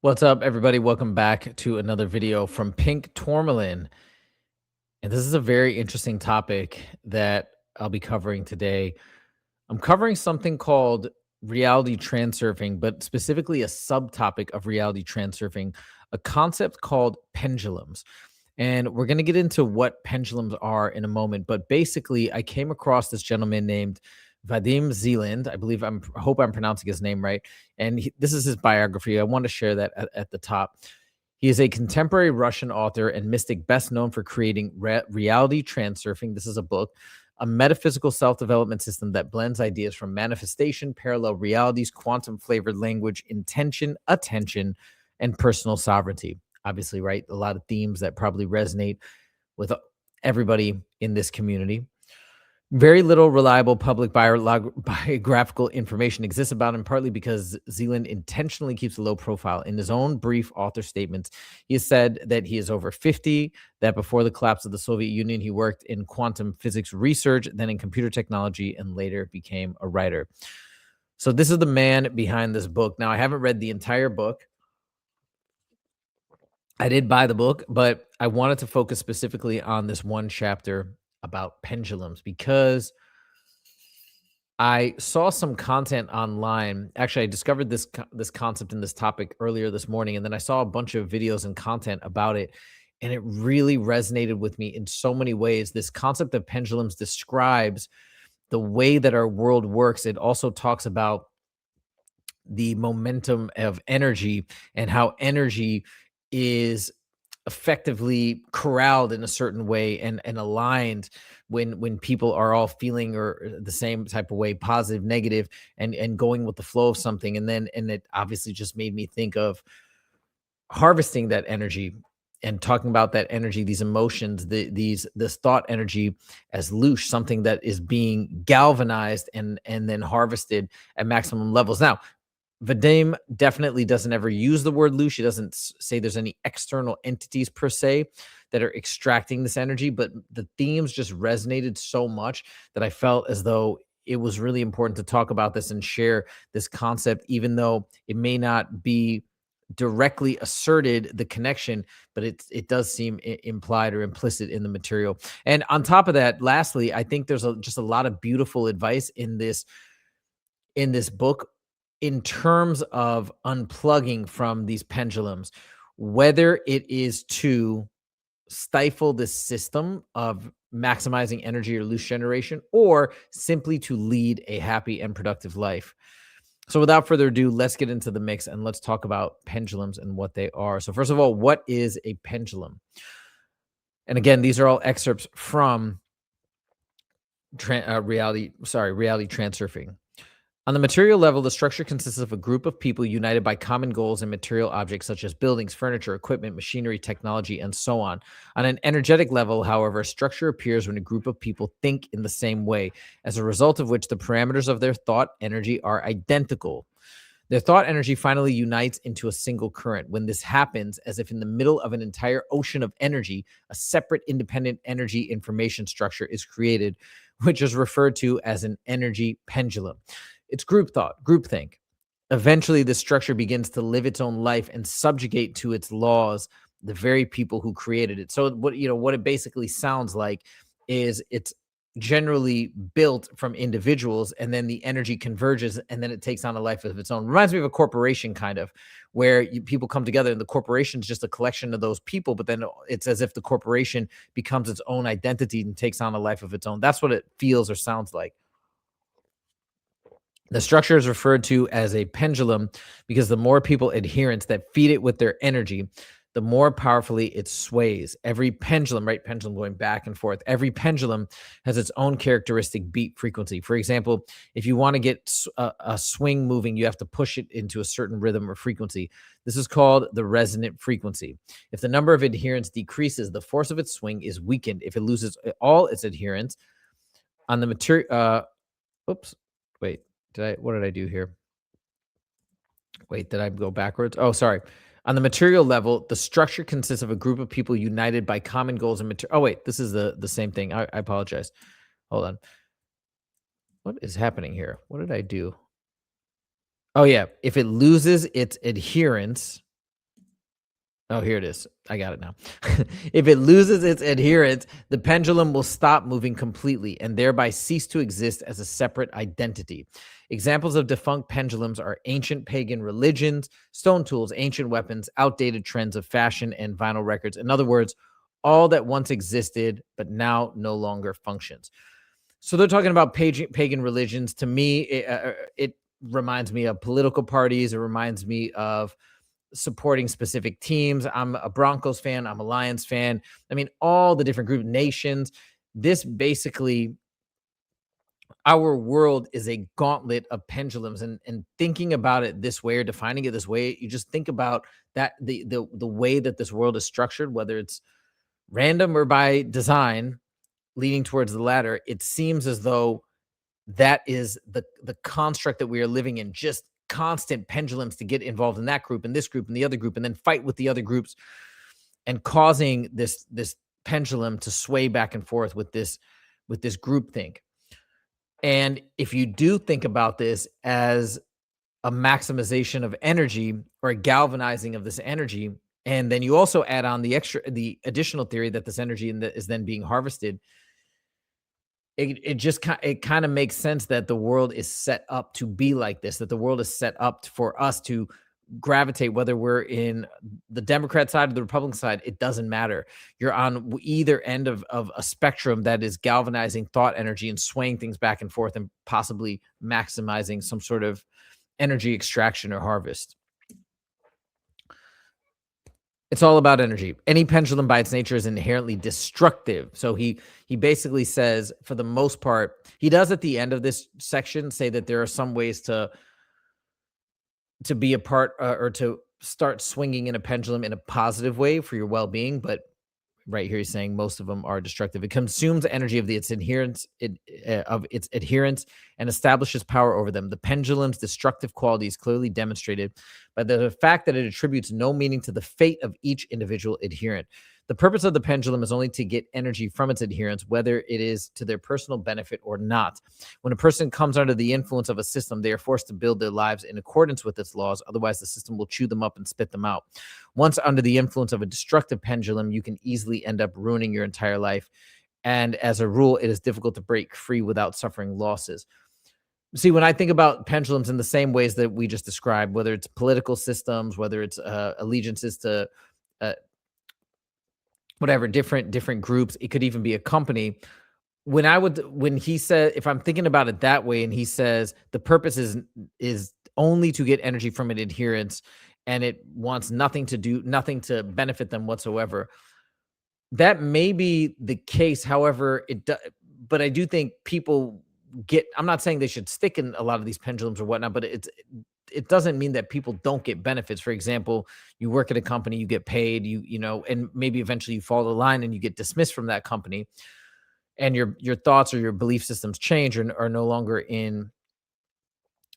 What's up, everybody? Welcome back to another video from Pink Tourmaline. And this is a very interesting topic that I'll be covering today. I'm covering something called reality transurfing, but specifically a subtopic of reality transurfing, a concept called pendulums. And we're going to get into what pendulums are in a moment. But basically, I came across this gentleman named Vadim Zeland. I hope I'm pronouncing his name right. And this is his biography. I want to share that at the top. He is a contemporary Russian author and mystic best known for creating Reality Transurfing. This is a book, a metaphysical self development system that blends ideas from manifestation, parallel realities, quantum flavored language, intention, attention, and personal sovereignty. Obviously, right? A lot of themes that probably resonate with everybody in this community. Very little reliable public biographical information exists about him, partly because Zealand intentionally keeps a low profile. In his own brief author statements, he has said that he is over 50, that before the collapse of the Soviet Union, he worked in quantum physics research, then in computer technology, and later became a writer. So, this is the man behind this book. Now, I haven't read the entire book. I did buy the book, but I wanted to focus specifically on this one chapter about pendulums because I saw some content online. Actually, I discovered this concept and this topic earlier this morning, and then I saw a bunch of videos and content about it, and it really resonated with me in so many ways. This concept of pendulums describes the way that our world works. It also talks about the momentum of energy and how energy is effectively corralled in a certain way and aligned when people are all feeling or the same type of way, positive, negative, and going with the flow of something. And it obviously just made me think of harvesting that energy and talking about that energy, these emotions, this thought energy as loosh, something that is being galvanized and then harvested at maximum levels. Now, Vadim definitely doesn't ever use the word loosh. He doesn't say there's any external entities per se that are extracting this energy, but the themes just resonated so much that I felt as though it was really important to talk about this and share this concept, even though it may not be directly asserted the connection, but it does seem implied or implicit in the material. And on top of that, lastly, I think there's just a lot of beautiful advice in this book in terms of unplugging from these pendulums, whether it is to stifle the system of maximizing energy or loose generation, or simply to lead a happy and productive life. So, without further ado, let's get into the mix and let's talk about pendulums and what they are. So, first of all, what is a pendulum? And again, these are all excerpts from reality transurfing. On the material level, the structure consists of a group of people united by common goals and material objects such as buildings, furniture, equipment, machinery, technology, and so on. On an energetic level, however, a structure appears when a group of people think in the same way, as a result of which the parameters of their thought energy are identical. Their thought energy finally unites into a single current. When this happens, as if in the middle of an entire ocean of energy, a separate independent energy information structure is created, which is referred to as an energy pendulum. It's group thought, groupthink. Eventually, this structure begins to live its own life and subjugate to its laws the very people who created it. So what it basically sounds like is it's generally built from individuals, and then the energy converges and then it takes on a life of its own. Reminds me of a corporation, kind of, where people come together and the corporation is just a collection of those people, but then it's as if the corporation becomes its own identity and takes on a life of its own. That's what it feels or sounds like. The structure is referred to as a pendulum because the more people adherents that feed it with their energy, the more powerfully it sways. Every pendulum, right? Pendulum going back and forth. Every pendulum has its own characteristic beat frequency. For example, if you want to get a swing moving, you have to push it into a certain rhythm or frequency. This is called the resonant frequency. If the number of adherents decreases, the force of its swing is weakened. If it loses all its adherents on the material, oops, wait. What did I do here? Wait, did I go backwards? Oh, sorry. On the material level, the structure consists of a group of people united by common goals and material. Oh, wait, this is the same thing. I apologize. Hold on. What is happening here? What did I do? Oh, yeah. If it loses its adherence, Oh, here it is. I got it now. If it loses its adherence, the pendulum will stop moving completely and thereby cease to exist as a separate identity. Examples of defunct pendulums are ancient pagan religions, stone tools, ancient weapons, outdated trends of fashion, and vinyl records. In other words, all that once existed but now no longer functions. So they're talking about pagan religions. To me, it reminds me of political parties. It reminds me of supporting specific teams. I'm a Broncos fan. I'm a Lions fan. I mean, all the different group nations. This basically, our world is a gauntlet of pendulums, and thinking about it this way or defining it this way, you just think about that the way that this world is structured, whether it's random or by design, leaning towards the latter. It seems as though that is the construct that we are living in, just constant pendulums to get involved in that group and this group and the other group and then fight with the other groups, and causing this pendulum to sway back and forth with this group think. And if you do think about this as a maximization of energy or a galvanizing of this energy, and then you also add on the additional theory that this energy is then being harvested, it kind of makes sense that the world is set up to be like this, that the world is set up for us to gravitate, whether we're in the Democrat side or the Republican side. It doesn't matter. You're on either end of a spectrum that is galvanizing thought energy and swaying things back and forth and possibly maximizing some sort of energy extraction or harvest. It's all about energy. Any pendulum by its nature is inherently destructive. So he basically says, for the most part, he does at the end of this section say that there are some ways to be a part, or to start swinging in a pendulum in a positive way for your well-being, but right here he's saying most of them are destructive. It consumes energy of its adherents and establishes power over them. The pendulum's destructive quality is clearly demonstrated by the fact that it attributes no meaning to the fate of each individual adherent. The purpose of the pendulum is only to get energy from its adherents, whether it is to their personal benefit or not. When a person comes under the influence of a system, they are forced to build their lives in accordance with its laws. Otherwise, the system will chew them up and spit them out. Once under the influence of a destructive pendulum, you can easily end up ruining your entire life. And as a rule, it is difficult to break free without suffering losses. See, when I think about pendulums in the same ways that we just described, whether it's political systems, whether it's allegiances to uh, whatever different groups, it could even be a company. When he said, if I'm thinking about it that way, and he says the purpose is only to get energy from an adherence, and it wants nothing to benefit them whatsoever, that may be the case. However, but I do think people I'm not saying they should stick in a lot of these pendulums or whatnot, but it doesn't mean that people don't get benefits. For example, you work at a company, you get paid, and maybe eventually you fall the line and you get dismissed from that company, and your thoughts or your belief systems change, or are no longer in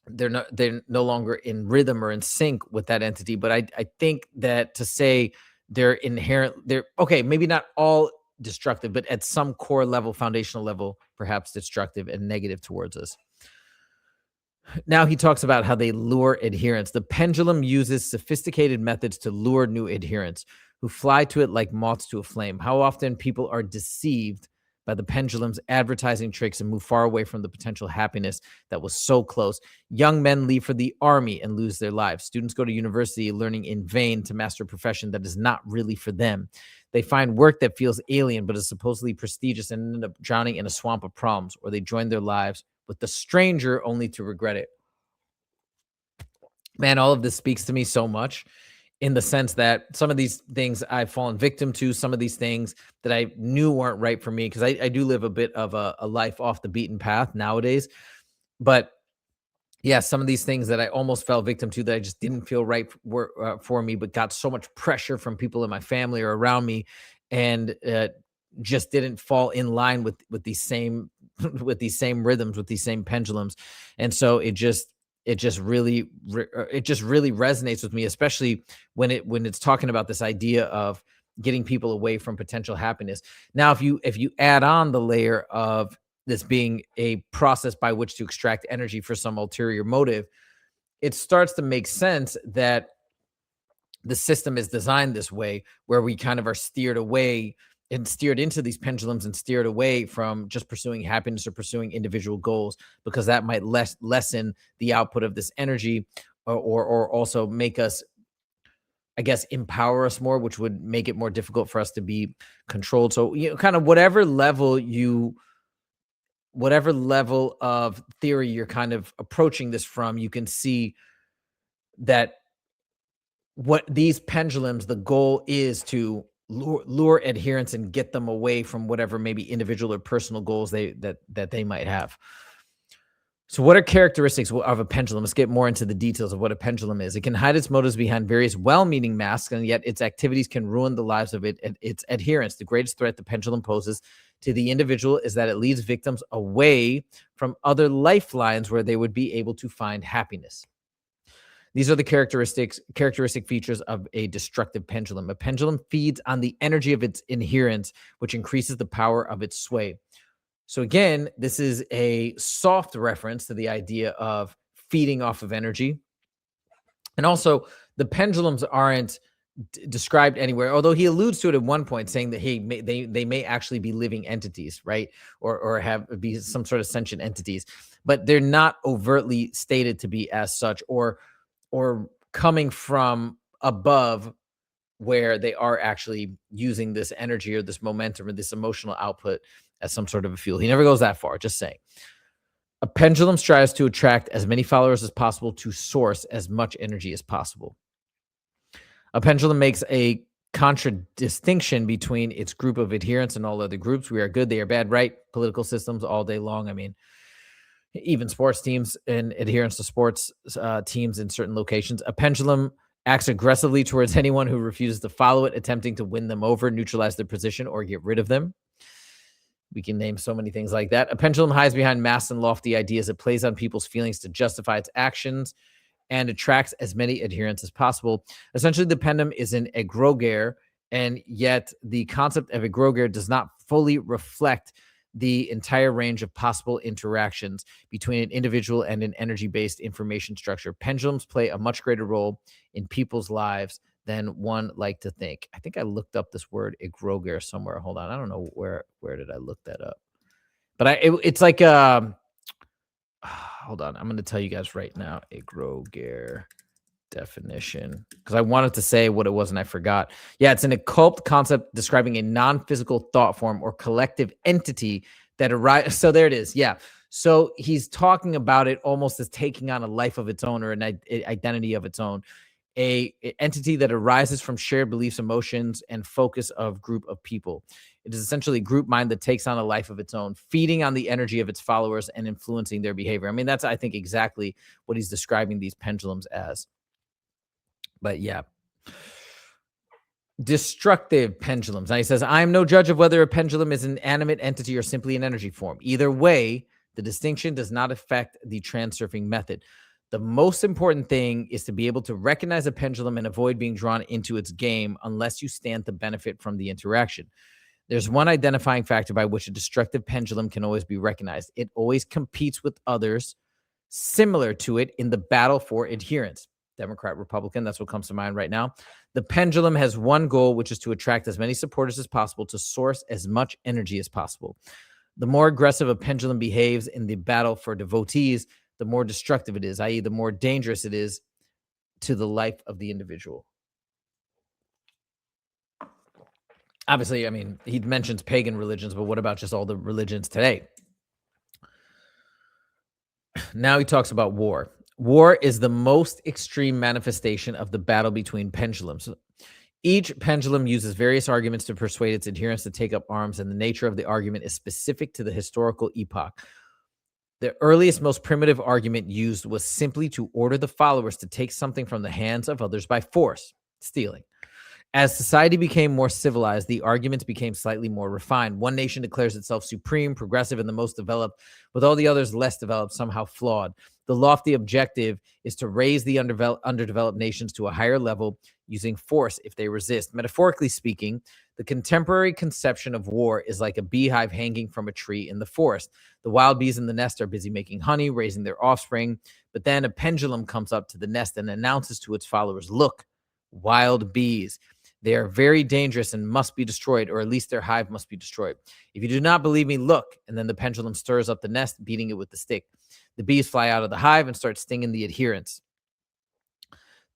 they're no longer in rhythm or in sync with that entity. But I think that to say they're okay, maybe not all destructive, but at some core level, foundational level, perhaps destructive and negative towards us. Now he talks about how they lure adherents. The pendulum uses sophisticated methods to lure new adherents who fly to it like moths to a flame. How often people are deceived by the pendulum's advertising tricks and move far away from the potential happiness that was so close. Young men leave for the army and lose their lives. Students go to university learning in vain to master a profession that is not really for them. They find work that feels alien but is supposedly prestigious and end up drowning in a swamp of problems, or they join their lives with the stranger only to regret it. Man, all of this speaks to me so much, in the sense that some of these things I've fallen victim to, some of these things that I knew weren't right for me, because I do live a bit of a life off the beaten path nowadays. But yeah, some of these things that I almost fell victim to, that I just didn't feel right for me, but got so much pressure from people in my family or around me, and just didn't fall in line with these same with these same rhythms, with these same pendulums. And so it just really resonates with me, especially when it's talking about this idea of getting people away from potential happiness. Now, if you add on the layer of this being a process by which to extract energy for some ulterior motive, it starts to make sense that the system is designed this way, where we kind of are steered away and steered into these pendulums and steered away from just pursuing happiness or pursuing individual goals, because that might lessen the output of this energy, or also make us, I guess, empower us more, which would make it more difficult for us to be controlled. So, kind of whatever level of theory you're kind of approaching this from, you can see that what these pendulums, the goal is to lure adherents and get them away from whatever maybe individual or personal goals that they might have. So what are characteristics of a pendulum? Let's get more into the details of what a pendulum is. It can hide its motives behind various well-meaning masks, and yet its activities can ruin the lives of its adherents. The greatest threat the pendulum poses to the individual is that it leads victims away from other lifelines where they would be able to find happiness. These are the characteristic features of a destructive pendulum. A pendulum feeds on the energy of its adherents, which increases the power of its sway. So again, this is a soft reference to the idea of feeding off of energy. And also, the pendulums aren't described anywhere, although he alludes to it at one point, saying that they may actually be living entities, right? Or have be some sort of sentient entities, but they're not overtly stated to be as such, or coming from above, where they are actually using this energy or this momentum or this emotional output as some sort of a fuel. He never goes that far, just saying. A pendulum strives to attract as many followers as possible to source as much energy as possible. A pendulum makes a contradistinction between its group of adherents and all other groups. We are good, they are bad, right? Political systems all day long. I mean, even sports teams and adherence to sports teams in certain locations. A pendulum acts aggressively towards anyone who refuses to follow it, attempting to win them over, neutralize their position, or get rid of them. We can name so many things like that. A pendulum hides behind masks and lofty ideas. It plays on people's feelings to justify its actions and attracts as many adherents as possible. Essentially, the pendulum is an egregore, and yet the concept of egregore does not fully reflect the entire range of possible interactions between an individual and an energy-based information structure. Pendulums play a much greater role in people's lives than one like to think. I think I looked up this word egregore somewhere. Hold on, I don't know where did I look that up, but it's like hold on, I'm going to tell you guys right now. Egregore definition, because I wanted to say what it was and I forgot. Yeah, it's an occult concept describing a non-physical thought form or collective entity that arises. So there it is. Yeah. So he's talking about it almost as taking on a life of its own, or an identity of its own, a entity that arises from shared beliefs, emotions, and focus of group of people. It is essentially a group mind that takes on a life of its own, feeding on the energy of its followers and influencing their behavior. I mean, that's, I think, exactly what he's describing these pendulums as. But yeah, destructive pendulums. Now he says, I am no judge of whether a pendulum is an animate entity or simply an energy form. Either way, the distinction does not affect the transurfing method. The most important thing is to be able to recognize a pendulum and avoid being drawn into its game unless you stand to benefit from the interaction. There's one identifying factor by which a destructive pendulum can always be recognized. It always competes with others similar to it in the battle for adherence. Democrat, Republican, that's what comes to mind right now. The pendulum has one goal, which is to attract as many supporters as possible to source as much energy as possible. The more aggressive a pendulum behaves in the battle for devotees, the more destructive it is, i.e., the more dangerous it is to the life of the individual. Obviously, I mean, he mentions pagan religions, but what about just all the religions today? Now he talks about war. War is the most extreme manifestation of the battle between pendulums. Each pendulum uses various arguments to persuade its adherents to take up arms, and the nature of the argument is specific to the historical epoch. The earliest, most primitive argument used was simply to order the followers to take something from the hands of others by force, stealing. As society became more civilized, the arguments became slightly more refined. One nation declares itself supreme, progressive, and the most developed, with all the others less developed, somehow flawed. The lofty objective is to raise the underdeveloped nations to a higher level using force if they resist. Metaphorically speaking, the contemporary conception of war is like a beehive hanging from a tree in the forest. The wild bees in the nest are busy making honey, raising their offspring, but then a pendulum comes up to the nest and announces to its followers, look, wild bees. They are very dangerous and must be destroyed, or at least their hive must be destroyed. If you do not believe me, look." And then the pendulum stirs up the nest, beating it with the stick. The bees fly out of the hive and start stinging the adherents.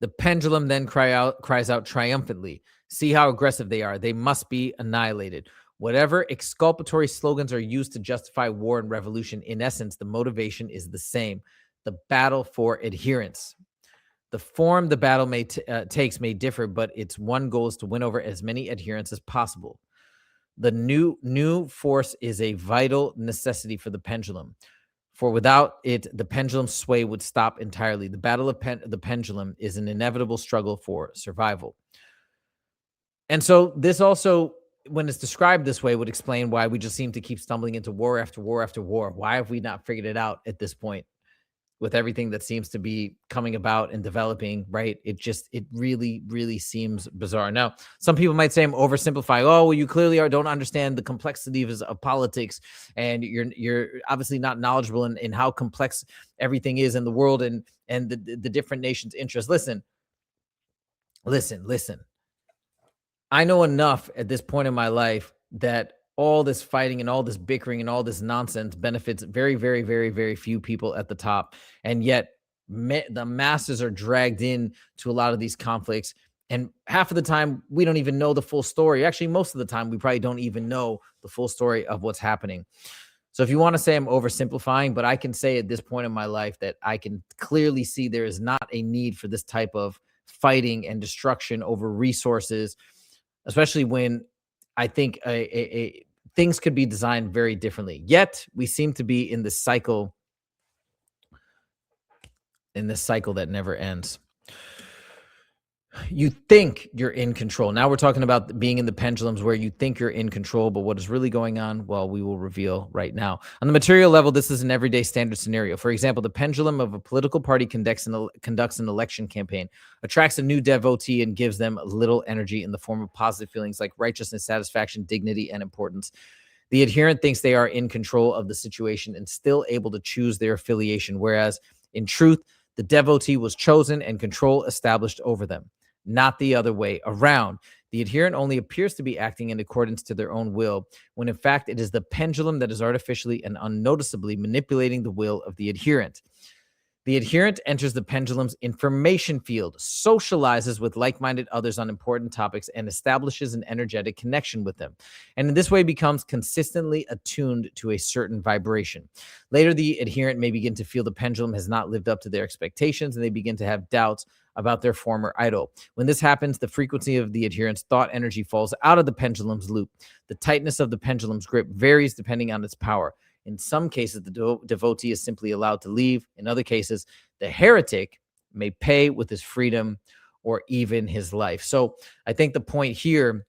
The pendulum then cries out triumphantly. "See how aggressive they are. They must be annihilated." Whatever exculpatory slogans are used to justify war and revolution, in essence, the motivation is the same: the battle for adherence. The form the battle takes may differ, but its one goal is to win over as many adherents as possible. The new force is a vital necessity for the pendulum, for without it, the pendulum's sway would stop entirely. The battle of the pendulum is an inevitable struggle for survival. And so this also, when it's described this way, would explain why we just seem to keep stumbling into war after war after war. Why have we not figured it out at this point with everything that seems to be coming about and developing, right? It really, really seems bizarre. Now, some people might say I'm oversimplifying. Oh, well, you clearly don't understand the complexities of politics, and you're obviously not knowledgeable in how complex everything is in the world and the different nations' interests. Listen. I know enough at this point in my life that all this fighting and all this bickering and all this nonsense benefits very, very, very, very few people at the top. And yet the masses are dragged in to a lot of these conflicts. And half of the time, we don't even know the full story. Actually, most of the time, we probably don't even know the full story of what's happening. So if you want to say I'm oversimplifying, but I can say at this point in my life that I can clearly see there is not a need for this type of fighting and destruction over resources, especially when I think things could be designed very differently. Yet we seem to be in this cycle that never ends. You think you're in control. Now we're talking about being in the pendulums where you think you're in control, but what is really going on? Well, we will reveal right now. On the material level, this is an everyday standard scenario. For example, the pendulum of a political party conducts an election campaign, attracts a new devotee, and gives them little energy in the form of positive feelings like righteousness, satisfaction, dignity, and importance. The adherent thinks they are in control of the situation and still able to choose their affiliation, whereas in truth, the devotee was chosen and control established over them, not the other way around. The adherent only appears to be acting in accordance to their own will, when in fact it is the pendulum that is artificially and unnoticeably manipulating the will of the adherent. The adherent enters the pendulum's information field, socializes with like-minded others on important topics, and establishes an energetic connection with them, and in this way becomes consistently attuned to a certain vibration. Later, the adherent may begin to feel the pendulum has not lived up to their expectations, and they begin to have doubts about their former idol. When this happens, the frequency of the adherent's thought energy falls out of the pendulum's loop. The tightness of the pendulum's grip varies depending on its power. In some cases, the devotee is simply allowed to leave. In other cases, the heretic may pay with his freedom or even his life. So I think the point here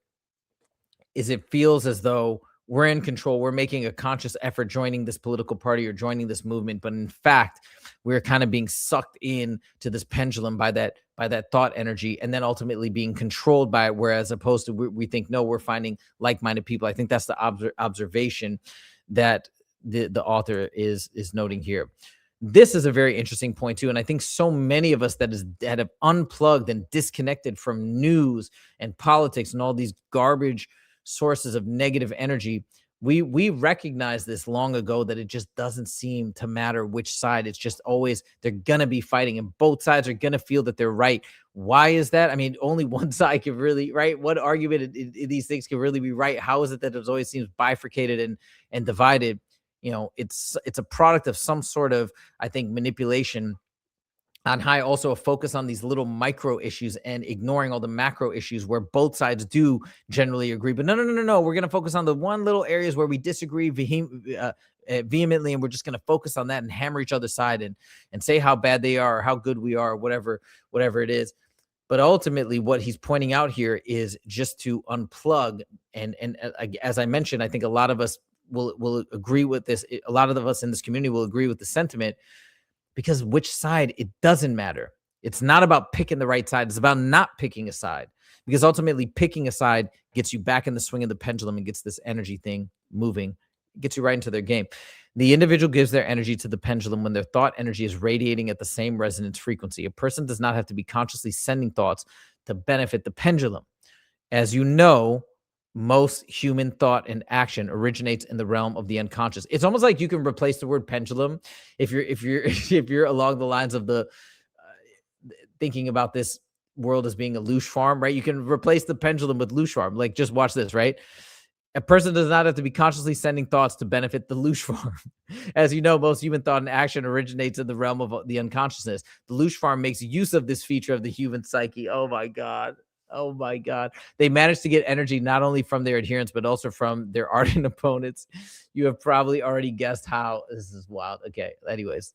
is it feels as though we're in control. We're making a conscious effort joining this political party or joining this movement. But in fact, we're kind of being sucked in to this pendulum by that thought energy, and then ultimately being controlled by it. Whereas opposed to we think, no, we're finding like-minded people. I think that's the observation that the author is noting here. This is a very interesting point too, and I think so many of us that have unplugged and disconnected from news and politics and all these garbage sources of negative energy, we recognize this long ago, that it just doesn't seem to matter which side. It's just always they're gonna be fighting, and both sides are gonna feel that they're right. Why is that? I mean, only one side can really, right? What argument in these things can really be right? How is it that it always seems bifurcated and divided? It's a product of some sort of, I think, manipulation on high, also a focus on these little micro issues and ignoring all the macro issues where both sides do generally agree. But no, we're going to focus on the one little areas where we disagree vehemently, and we're just going to focus on that and hammer each other's side and say how bad they are or how good we are, or whatever it is. But ultimately, what he's pointing out here is just to unplug. And as I mentioned, I think a lot of us will agree with this. A lot of us in this community will agree with the sentiment, because which side, it doesn't matter. It's not about picking the right side. It's about not picking a side, because ultimately picking a side gets you back in the swing of the pendulum and gets this energy thing moving, gets you right into their game. The individual gives their energy to the pendulum when their thought energy is radiating at the same resonance frequency. A person does not have to be consciously sending thoughts to benefit the pendulum. As you know, most human thought and action originates in the realm of the unconscious. It's almost like you can replace the word pendulum if you're if you're along the lines of the thinking about this world as being a Loosh farm, right? You can replace the pendulum with Loosh farm. Like, just watch this, right? A person does not have to be consciously sending thoughts to benefit the Loosh farm. As you know, most human thought and action originates in the realm of the unconsciousness. The Loosh farm makes use of this feature of the human psyche. Oh my God. Oh my God. They manage to get energy not only from their adherents, but also from their ardent opponents. You have probably already guessed how. This is wild. Okay. Anyways,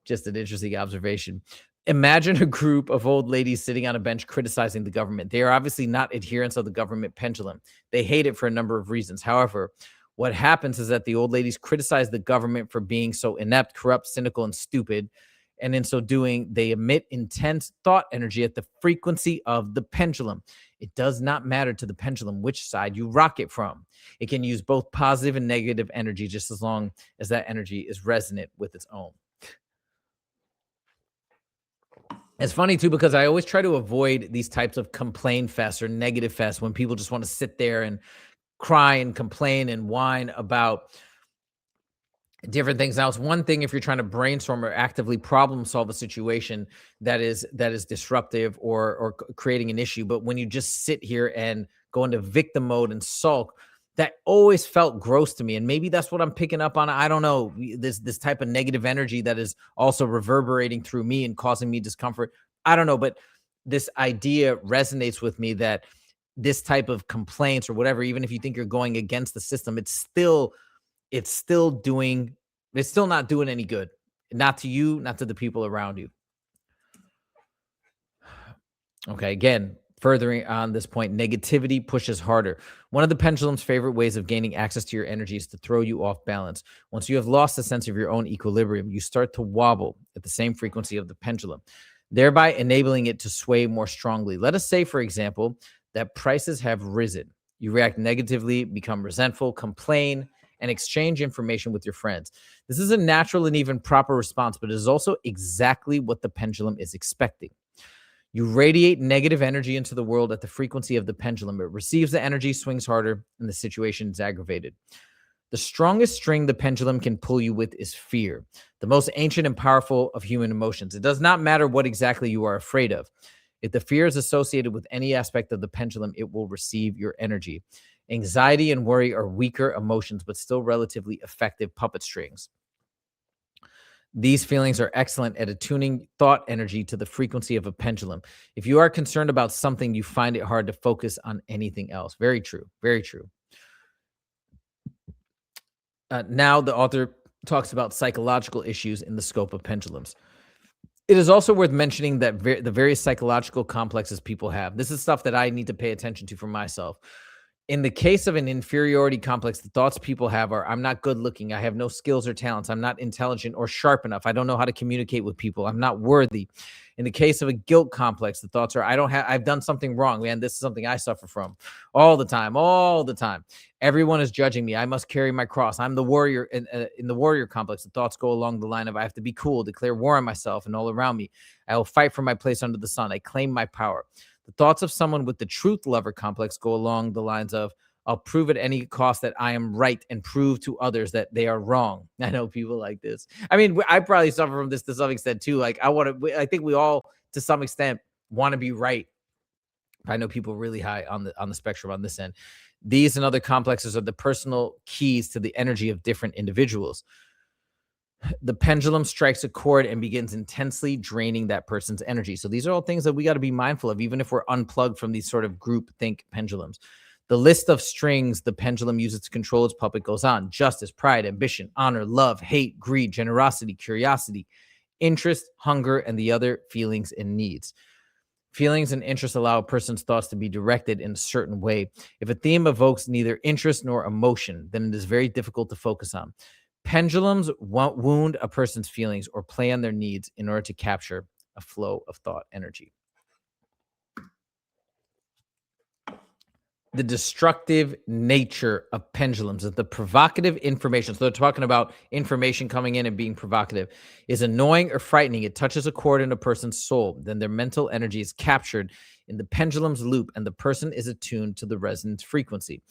just an interesting observation. Imagine a group of old ladies sitting on a bench criticizing the government. They are obviously not adherents of the government pendulum. They hate it for a number of reasons. However, what happens is that the old ladies criticize the government for being so inept, corrupt, cynical, and stupid. And in so doing, they emit intense thought energy at the frequency of the pendulum. It does not matter to the pendulum which side you rock it from. It can use both positive and negative energy just as long as that energy is resonant with its own. It's funny too, because I always try to avoid these types of complain fests or negative fests when people just want to sit there and cry and complain and whine about different things. Now, it's one thing if you're trying to brainstorm or actively problem solve a situation that is disruptive or creating an issue, but when you just sit here and go into victim mode and sulk, that always felt gross to me. And maybe that's what I'm picking up on. I don't know, this type of negative energy that is also reverberating through me and causing me discomfort. I don't know, but this idea resonates with me that this type of complaints or whatever, even if you think you're going against the system, it's still doing it's still not doing any good. Not to you, not to the people around you. Okay, again, furthering on this point, negativity pushes harder. One of the pendulum's favorite ways of gaining access to your energy is to throw you off balance. Once you have lost a sense of your own equilibrium, you start to wobble at the same frequency of the pendulum, thereby enabling it to sway more strongly. Let us say, for example, that prices have risen. You react negatively, become resentful, complain, and exchange information with your friends. This is a natural and even proper response, but it is also exactly what the pendulum is expecting. You radiate negative energy into the world at the frequency of the pendulum. It receives the energy, swings harder, and the situation is aggravated. The strongest string the pendulum can pull you with is fear, the most ancient and powerful of human emotions. It does not matter what exactly you are afraid of. If the fear is associated with any aspect of the pendulum, it will receive your energy. Anxiety and worry are weaker emotions, but still relatively effective puppet strings. These feelings are excellent at attuning thought energy to the frequency of a pendulum. If you are concerned about something, you find it hard to focus on anything else. Very true. Very true. Now, the author talks about psychological issues in the scope of pendulums. It is also worth mentioning that the various psychological complexes people have. This is stuff that I need to pay attention to for myself. In the case of an inferiority complex, the thoughts people have are, I'm not good looking. I have no skills or talents. I'm not intelligent or sharp enough. I don't know how to communicate with people. I'm not worthy. In the case of a guilt complex, the thoughts are, I've done something wrong, man. This is something I suffer from all the time, all the time. Everyone is judging me. I must carry my cross. I'm the warrior. In the warrior complex, the thoughts go along the line of, I have to be cool, declare war on myself and all around me. I will fight for my place under the sun. I claim my power. The thoughts of someone with the truth lover complex go along the lines of, I'll prove at any cost that I am right and prove to others that they are wrong. I know people like this. I mean, I probably suffer from this to some extent too. Like, I think we all, to some extent, want to be right. I know people really high on the spectrum on this end. These and other complexes are the personal keys to the energy of different individuals. The pendulum strikes a chord and begins intensely draining that person's energy. So these are all things that we got to be mindful of, even if we're unplugged from these sort of group think pendulums. The list of strings the pendulum uses to control its puppet goes on: justice, pride, ambition, honor, love, hate, greed, generosity, curiosity, interest, hunger, and the other feelings and needs. Feelings and interests allow a person's thoughts to be directed in a certain way. If a theme evokes neither interest nor emotion, then it is very difficult to focus on. Pendulums won't wound a person's feelings or play on their needs in order to capture a flow of thought energy. the destructive nature of pendulums, that the provocative information, so they're talking about information coming in and being provocative, is annoying or frightening. It touches a chord in a person's soul. Then their mental energy is captured in the pendulum's loop, and the person is attuned to the resonance frequency.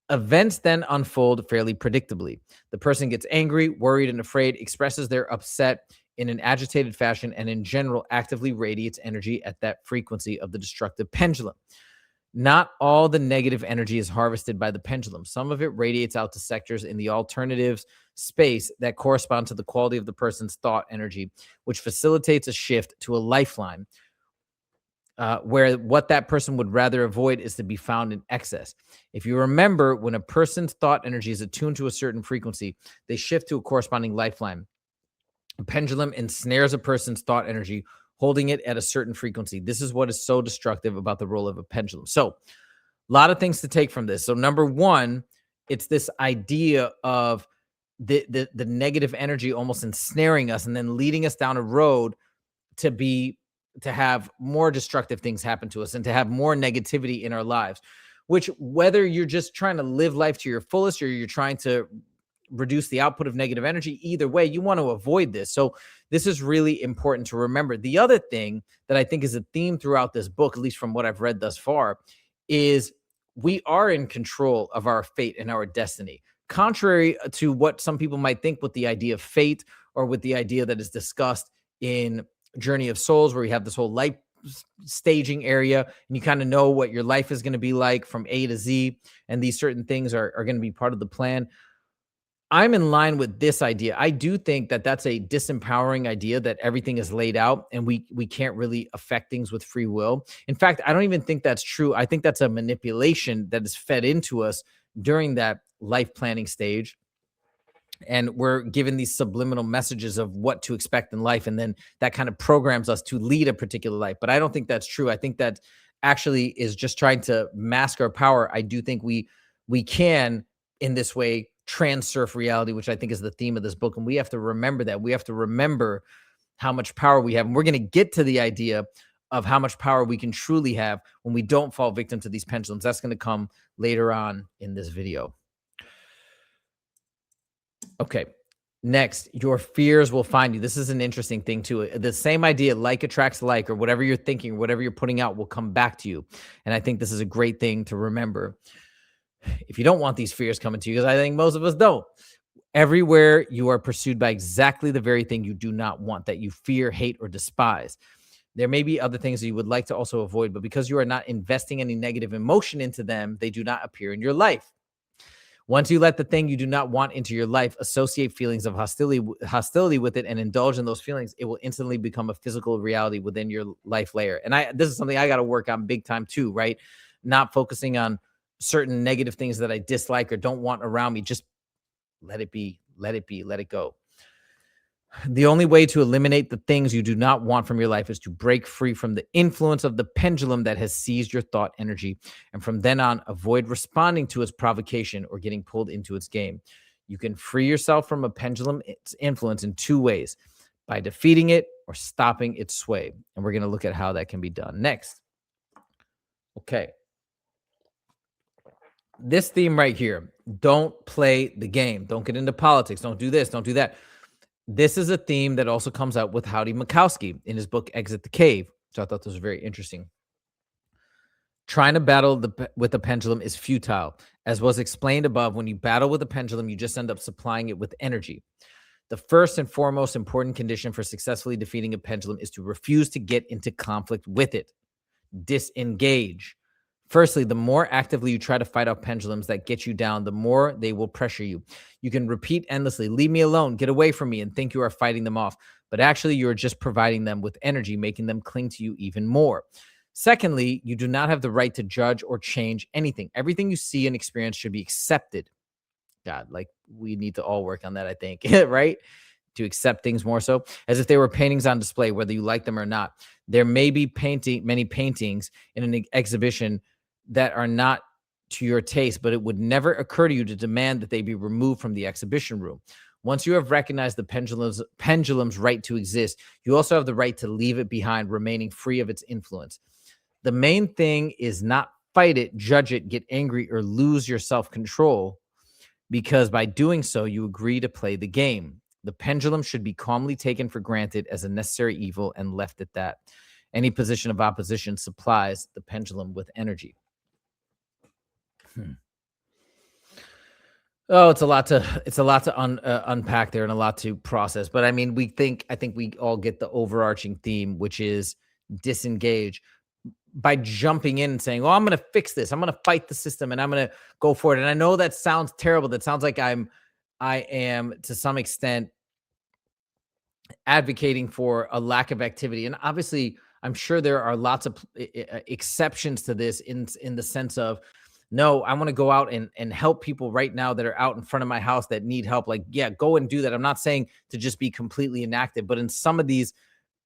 Events then unfold fairly predictably. The person gets angry, worried, and afraid, expresses their upset in an agitated fashion, and in general actively radiates energy at that frequency of the destructive pendulum. Not all the negative energy is harvested by the pendulum. Some of it radiates out to sectors in the alternatives space that correspond to the quality of the person's thought energy, which facilitates a shift to a lifeline, where what that person would rather avoid is to be found in excess. If you remember, when a person's thought energy is attuned to a certain frequency, they shift to a corresponding lifeline. A pendulum ensnares a person's thought energy, holding it at a certain frequency. This is what is so destructive about the role of a pendulum. So, a lot of things to take from this. So, number one, it's this idea of the negative energy almost ensnaring us and then leading us down a road to be to have more destructive things happen to us and to have more negativity in our lives, which, whether you're just trying to live life to your fullest or you're trying to reduce the output of negative energy, either way, you want to avoid this. So this is really important to remember. The other thing that I think is a theme throughout this book, at least from what I've read thus far, is we are in control of our fate and our destiny. Contrary to what some people might think with the idea of fate, or with the idea that is discussed in Journey of Souls, where you have this whole life staging area and you kind of know what your life is going to be like from A to Z, and these certain things are going to be part of the plan. I'm in line with this idea. I do think that that's a disempowering idea, that everything is laid out and we can't really affect things with free will. In fact, I don't even think that's true. I think that's a manipulation that is fed into us during that life planning stage. And we're given these subliminal messages of what to expect in life. And then that kind of programs us to lead a particular life. But I don't think that's true. I think that actually is just trying to mask our power. I do think we can, in this way, transurf reality, which I think is the theme of this book. And we have to remember that. We have to remember how much power we have. And we're going to get to the idea of how much power we can truly have when we don't fall victim to these pendulums. That's going to come later on in this video. Okay. Next, your fears will find you. This is an interesting thing too. The same idea, like attracts like, or whatever you're thinking, whatever you're putting out will come back to you. And I think this is a great thing to remember. If you don't want these fears coming to you, because I think most of us don't, everywhere you are pursued by exactly the very thing you do not want, that you fear, hate, or despise. There may be other things that you would like to also avoid, but because you are not investing any negative emotion into them, they do not appear in your life. Once you let the thing you do not want into your life, associate feelings of hostility with it, and indulge in those feelings, it will instantly become a physical reality within your life layer. And this is something I got to work on big time too, right? Not focusing on certain negative things that I dislike or don't want around me. Just let it be, let it go. The only way to eliminate the things you do not want from your life is to break free from the influence of the pendulum that has seized your thought energy. And from then on, avoid responding to its provocation or getting pulled into its game. You can free yourself from a pendulum, its influence, in two ways: by defeating it or stopping its sway. And we're going to look at how that can be done next. Okay. This theme right here: don't play the game. Don't get into politics. Don't do this. Don't do that. This is a theme that also comes out with Howdy Mikowski in his book, Exit the Cave, which I thought this was very interesting. Trying to battle with the pendulum is futile. As was explained above, when you battle with a pendulum, you just end up supplying it with energy. The first and foremost important condition for successfully defeating a pendulum is to refuse to get into conflict with it. Disengage. Firstly, the more actively you try to fight off pendulums that get you down, the more they will pressure you. You can repeat endlessly, "Leave me alone, get away from me," and think you are fighting them off. But actually, you're just providing them with energy, making them cling to you even more. Secondly, you do not have the right to judge or change anything. Everything you see and experience should be accepted. God, like, we need to all work on that, I think, right? To accept things more so, as if they were paintings on display, whether you like them or not. There may be many paintings in an exhibition that are not to your taste, but it would never occur to you to demand that they be removed from the exhibition room. Once you have recognized the pendulum's right to exist, you also have the right to leave it behind, remaining free of its influence. The main thing is not fight it, judge it, get angry, or lose your self control, because by doing so, you agree to play the game. The pendulum should be calmly taken for granted as a necessary evil and left at that. Any position of opposition supplies the pendulum with energy. Hmm. Oh, it's a lot to unpack there and a lot to process. But I mean, I think we all get the overarching theme, which is disengage by jumping in and saying, "Oh, I'm going to fix this. I'm going to fight the system, and I'm going to go for it." And I know that sounds terrible. That sounds like I am to some extent advocating for a lack of activity. And obviously, I'm sure there are lots of exceptions to this in the sense of, no, I want to go out and help people right now that are out in front of my house that need help. Like, yeah, go and do that. I'm not saying to just be completely inactive, but in some of these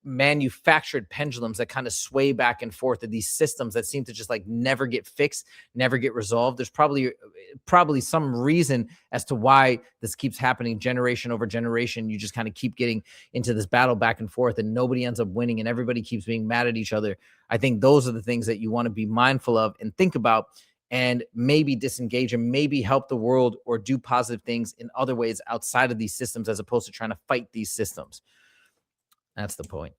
manufactured pendulums that kind of sway back and forth, of these systems that seem to just like never get fixed, never get resolved. There's probably some reason as to why this keeps happening generation over generation. You just kind of keep getting into this battle back and forth, and nobody ends up winning, and everybody keeps being mad at each other. I think those are the things that you want to be mindful of and think about, and maybe disengage and maybe help the world or do positive things in other ways outside of these systems, as opposed to trying to fight these systems. That's the point.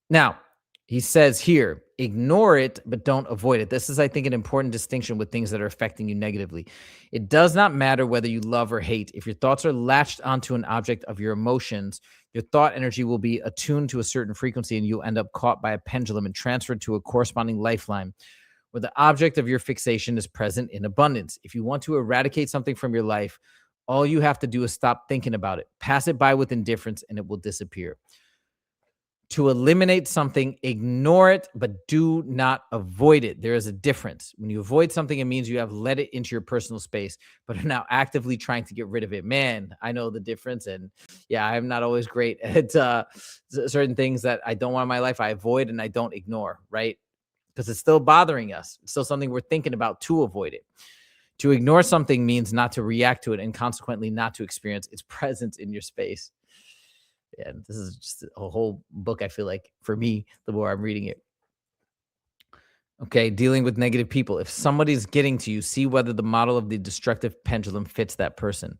Now, he says here, ignore it, but don't avoid it. This is, I think, an important distinction with things that are affecting you negatively. It does not matter whether you love or hate. If your thoughts are latched onto an object of your emotions, your thought energy will be attuned to a certain frequency, and you'll end up caught by a pendulum and transferred to a corresponding lifeline where the object of your fixation is present in abundance. If you want to eradicate something from your life, all you have to do is stop thinking about it, pass it by with indifference, and it will disappear. To eliminate something, ignore it, but do not avoid it. There is a difference. When you avoid something, it means you have let it into your personal space, but are now actively trying to get rid of it. Man, I know the difference. And yeah, I'm not always great at certain things that I don't want in my life. I avoid and I don't ignore, right? Because it's still bothering us. It's still something we're thinking about to avoid it. To ignore something means not to react to it, and consequently not to experience its presence in your space. Yeah, this is just a whole book, I feel like, for me, the more I'm reading it. Okay, dealing with negative people. If somebody's getting to you, see whether the model of the destructive pendulum fits that person.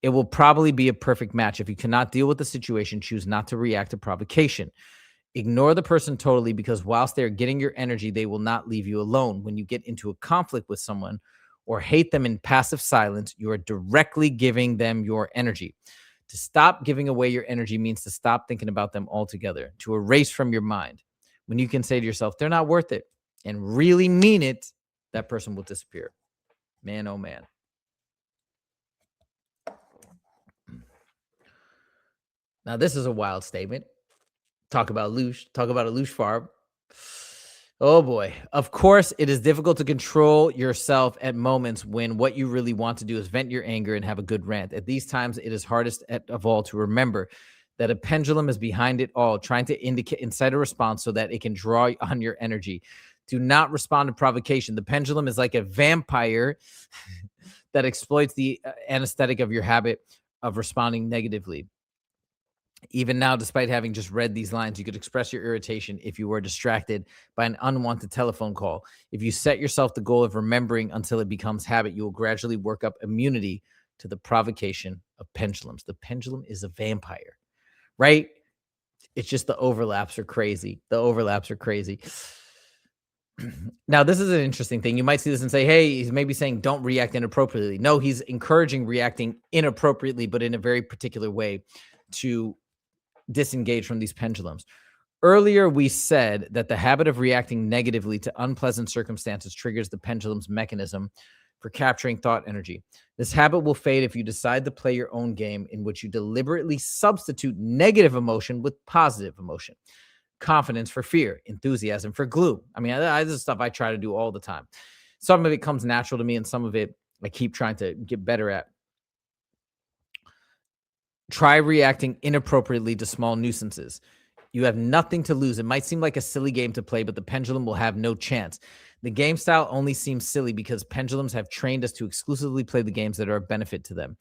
It will probably be a perfect match. If you cannot deal with the situation, choose not to react to provocation. Ignore the person totally, because whilst they're getting your energy, they will not leave you alone. When you get into a conflict with someone or hate them in passive silence, you are directly giving them your energy. To stop giving away your energy means to stop thinking about them altogether, to erase from your mind. When you can say to yourself, they're not worth it, and really mean it, that person will disappear. Man, oh man. Now, this is a wild statement. Talk about Loosh. Talk about a Loosh farm. Oh boy. Of course, it is difficult to control yourself at moments when what you really want to do is vent your anger and have a good rant. At these times, it is hardest of all to remember that a pendulum is behind it all, trying to incite a response so that it can draw on your energy. Do not respond to provocation. The pendulum is like a vampire that exploits the anesthetic of your habit of responding negatively. Even now, despite having just read these lines, you could express your irritation if you were distracted by an unwanted telephone call. If you set yourself the goal of remembering until it becomes habit, you will gradually work up immunity to the provocation of pendulums. The pendulum is a vampire, right? It's just the overlaps are crazy. The overlaps are crazy. Now, this is an interesting thing. You might see this and say, hey, he's maybe saying don't react inappropriately. No, he's encouraging reacting inappropriately, but in a very particular way to disengage from these pendulums. Earlier, we said that the habit of reacting negatively to unpleasant circumstances triggers the pendulum's mechanism for capturing thought energy. This habit will fade if you decide to play your own game in which you deliberately substitute negative emotion with positive emotion. Confidence for fear, enthusiasm for gloom. I mean, this is stuff I try to do all the time. Some of it comes natural to me, and some of it I keep trying to get better at. Try reacting inappropriately to small nuisances. You have nothing to lose. It might seem like a silly game to play, but the pendulum will have no chance. The game style only seems silly because pendulums have trained us to exclusively play the games that are a benefit to them.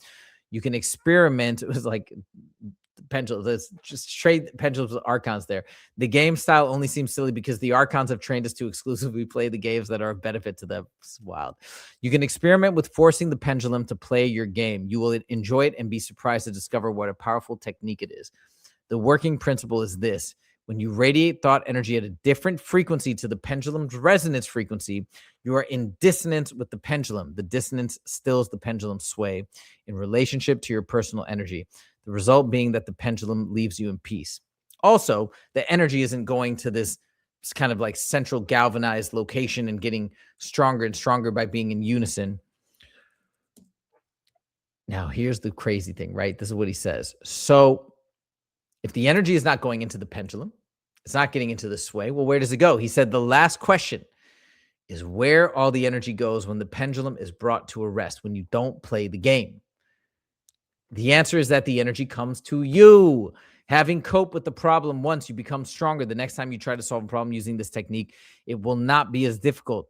You can experiment. It was like pendulum. Let's just trade pendulums with archons there. The game style only seems silly because the archons have trained us to exclusively play the games that are of benefit to them. It's wild. You can experiment with forcing the pendulum to play your game. You will enjoy it and be surprised to discover what a powerful technique it is. The working principle is this: when you radiate thought energy at a different frequency to the pendulum's resonance frequency, you are in dissonance with the pendulum. The dissonance stills the pendulum's sway in relationship to your personal energy. The result being that the pendulum leaves you in peace. Also, the energy isn't going to this kind of like central galvanized location and getting stronger and stronger by being in unison. Now, here's the crazy thing, right? This is what he says. So, if the energy is not going into the pendulum, it's not getting into the sway, well, where does it go? He said the last question is where all the energy goes when the pendulum is brought to a rest, when you don't play the game. The answer is that the energy comes to you. Having coped with the problem once, you become stronger. The next time you try to solve a problem using this technique, it will not be as difficult.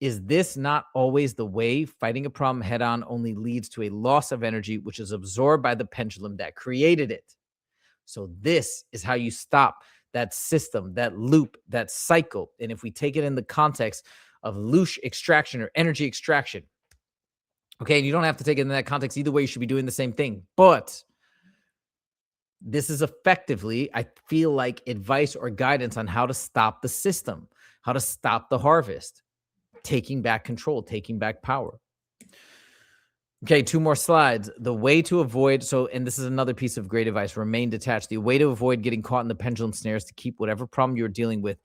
Is this not always the way? Fighting a problem head on only leads to a loss of energy, which is absorbed by the pendulum that created it. So this is how you stop that system, that loop, that cycle. And if we take it in the context of Loosh extraction or energy extraction, okay, and you don't have to take it in that context either way, you should be doing the same thing. But this is effectively, I feel like, advice or guidance on how to stop the system, how to stop the harvest, taking back control, taking back power. Okay, 2 more slides. The way to avoid, and this is another piece of great advice, remain detached. The way to avoid getting caught in the pendulum snare is to keep whatever problem you're dealing with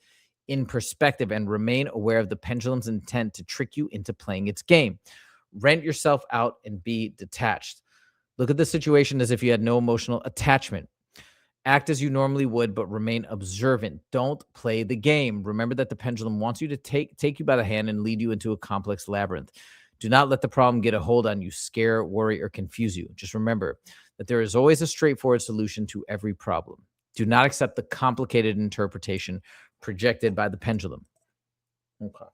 in perspective and remain aware of the pendulum's intent to trick you into playing its game. Rent yourself out and be detached. Look at the situation as if you had no emotional attachment. Act as you normally would, but remain observant. Don't play the game. Remember that the pendulum wants you to take you by the hand and lead you into a complex labyrinth. Do not let the problem get a hold on you, scare, worry, or confuse you. Just remember that there is always a straightforward solution to every problem. Do not accept the complicated interpretation projected by the pendulum. Okay.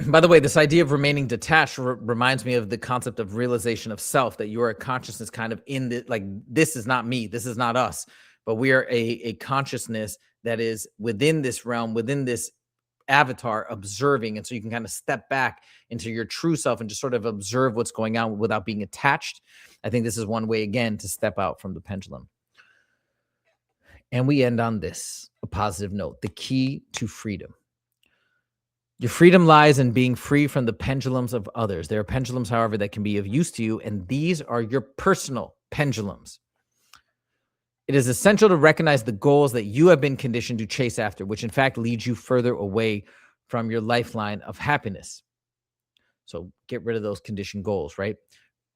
By the way, this idea of remaining detached reminds me of the concept of realization of self, that you are a consciousness kind of in the, like, this is not me, this is not us, but we are a consciousness that is within this realm, within this avatar, observing. And so you can kind of step back into your true self and just sort of observe what's going on without being attached. I think this is one way, again, to step out from the pendulum. And we end on this, a positive note: the key to freedom. Your freedom lies in being free from the pendulums of others. There are pendulums, however, that can be of use to you, and these are your personal pendulums. It is essential to recognize the goals that you have been conditioned to chase after, which in fact leads you further away from your lifeline of happiness. So get rid of those conditioned goals, right?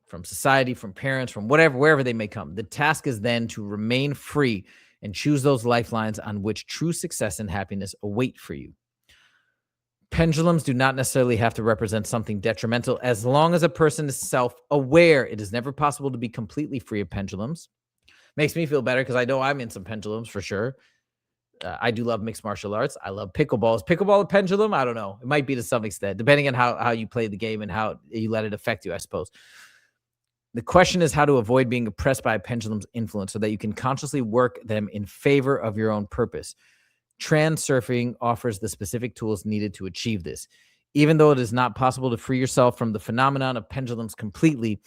From society, from parents, from whatever, wherever they may come. The task is then to remain free and choose those lifelines on which true success and happiness await for you. Pendulums do not necessarily have to represent something detrimental as long as a person is self-aware. It is never possible to be completely free of pendulums. Makes me feel better because I know I'm in some pendulums for sure. I do love mixed martial arts. I love pickleball. Is pickleball a pendulum? I don't know. It might be to some extent, depending on how you play the game and how you let it affect you, I suppose. The question is how to avoid being oppressed by a pendulum's influence so that you can consciously work them in favor of your own purpose. Transurfing offers the specific tools needed to achieve this. Even though it is not possible to free yourself from the phenomenon of pendulums completely,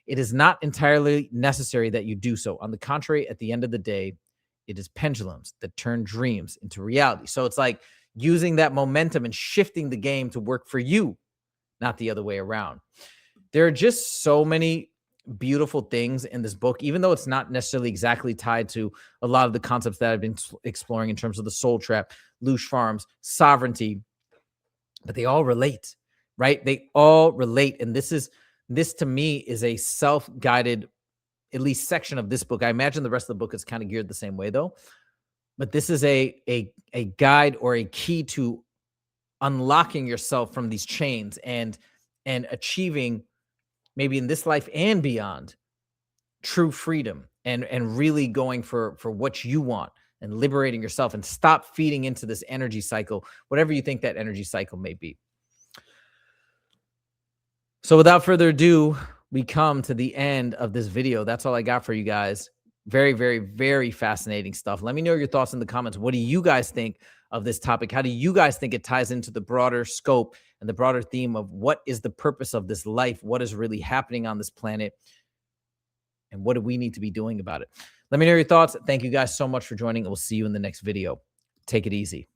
it is not entirely necessary that you do so. On the contrary, at the end of the day, it is pendulums that turn dreams into reality. So it's like using that momentum and shifting the game to work for you, not the other way around. There are just so many beautiful things in this book, even though it's not necessarily exactly tied to a lot of the concepts that I've been exploring in terms of the soul trap, Loosh farms, sovereignty, but they all relate, right? They all relate. And this to me is a self-guided, at least section of this book. I imagine the rest of the book is kind of geared the same way though, but this is a guide or a key to unlocking yourself from these chains and achieving, maybe in this life and beyond, true freedom and really going for what you want and liberating yourself, and stop feeding into this energy cycle, whatever you think that energy cycle may be. So without further ado, we come to the end of this video. That's all I got for you guys. Very, very, very fascinating stuff. Let me know your thoughts in the comments. What do you guys think of this topic? How do you guys think it ties into the broader scope and the broader theme of what is the purpose of this life? What is really happening on this planet? And what do we need to be doing about it? Let me know your thoughts. Thank you guys so much for joining. We'll see you in the next video. Take it easy.